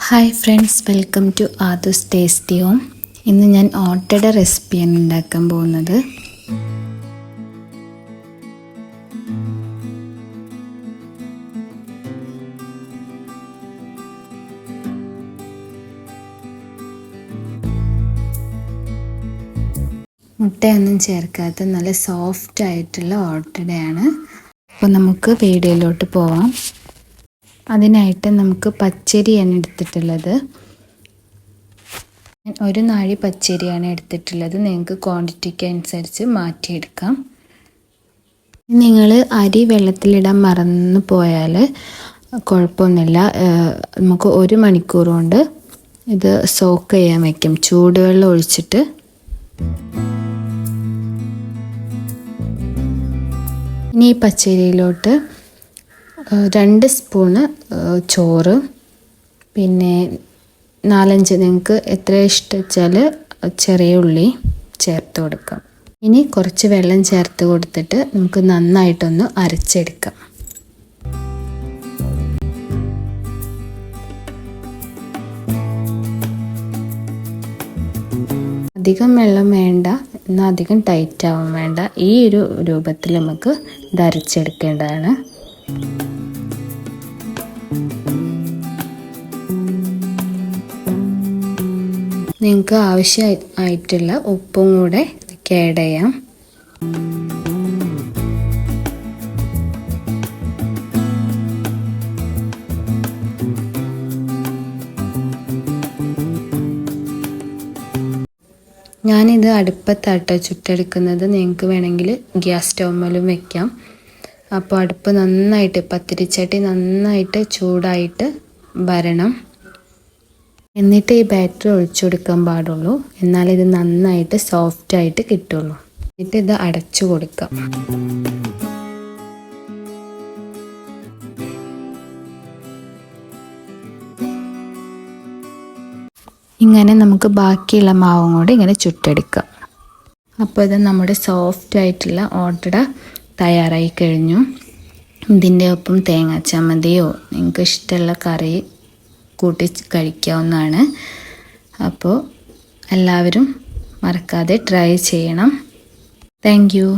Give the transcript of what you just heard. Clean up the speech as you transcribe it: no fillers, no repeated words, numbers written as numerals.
Hi friends, welcome to Aadhu's tasty home. ഇന്ന് ഞാൻ ഓട്ടയുടെ റെസിപ്പിയാണ് ഉണ്ടാക്കാൻ പോകുന്നത്. മുട്ടയൊന്നും ചേർക്കാത്ത നല്ല സോഫ്റ്റ് ആയിട്ടുള്ള ഓട്ടടയാണ്. അപ്പോൾ നമുക്ക് വീഡിയോയിലോട്ട് പോവാം. അതിനായിട്ട് നമുക്ക് പച്ചരിയാണ് എടുത്തിട്ടുള്ളത്. ഒരു നാഴി പച്ചരിയാണ് എടുത്തിട്ടുള്ളത്. നിങ്ങൾക്ക് ക്വാണ്ടിറ്റിക്ക് അനുസരിച്ച് മാറ്റിയെടുക്കാം. നിങ്ങൾ അരി വെള്ളത്തിലിടാൻ മറന്നു പോയാൽ കുഴപ്പമൊന്നുമില്ല. നമുക്ക് 1 മണിക്കൂർ കൊണ്ട് ഇത് സോക്ക് ചെയ്യാൻ വയ്ക്കും. ചൂടുവെള്ളം ഒഴിച്ചിട്ട് ഇനി ഈ പച്ചരിയിലോട്ട് 2 സ്പൂണ് ചോറ്, പിന്നെ 4-5 നിങ്ങൾക്ക് എത്ര ഇഷ്ടം വെച്ചാൽ ചെറിയ ഉള്ളി ചേർത്ത് കൊടുക്കാം. ഇനി കുറച്ച് വെള്ളം ചേർത്ത് കൊടുത്തിട്ട് നമുക്ക് നന്നായിട്ടൊന്ന് അരച്ചെടുക്കാം. അധികം വെള്ളം വേണ്ട, എന്നാൽ അധികം ടൈറ്റ് ആവാൻ വേണ്ട. ഈ ഒരു രൂപത്തിൽ നമുക്ക് ഇത് അരച്ചെടുക്കേണ്ടതാണ്. നിങ്ങൾക്ക് ആവശ്യമായിട്ടുള്ള ഉപ്പും കൂടെ ആഡ് ചെയ്യാം. ഞാനിത് അടുപ്പത്താട്ടോ ചുട്ടെടുക്കുന്നത്. നിങ്ങൾക്ക് വേണമെങ്കിൽ ഗ്യാസ് സ്റ്റൗവിലും വെക്കാം. അപ്പോൾ അടുപ്പ് നന്നായിട്ട്, പത്തിരിച്ചട്ടി നന്നായിട്ട് ചൂടായിട്ട് വരണം. എന്നിട്ട് ഈ ബാറ്റർ ഒഴിച്ചു കൊടുക്കാൻ പാടുള്ളൂ. എന്നാൽ ഇത് നന്നായിട്ട് സോഫ്റ്റായിട്ട് കിട്ടുള്ളൂ. എന്നിട്ട് ഇത് അടച്ചു കൊടുക്കാം. ഇങ്ങനെ നമുക്ക് ബാക്കിയുള്ള മാവും കൂടി ഇങ്ങനെ ചുട്ടെടുക്കാം. അപ്പോൾ ഇത് നമ്മുടെ സോഫ്റ്റ് ആയിട്ടുള്ള ഓട്ടട തയ്യാറായി കഴിഞ്ഞു. ഇതിൻ്റെ ഒപ്പം തേങ്ങാ ചമ്മന്തിയോ നിങ്ങൾക്ക് ഇഷ്ടമുള്ള കറി കൂട്ടി കഴിക്കാവുന്നതാണ്. അപ്പോൾ എല്ലാവരും മറക്കാതെ ട്രൈ ചെയ്യണം. Thank you.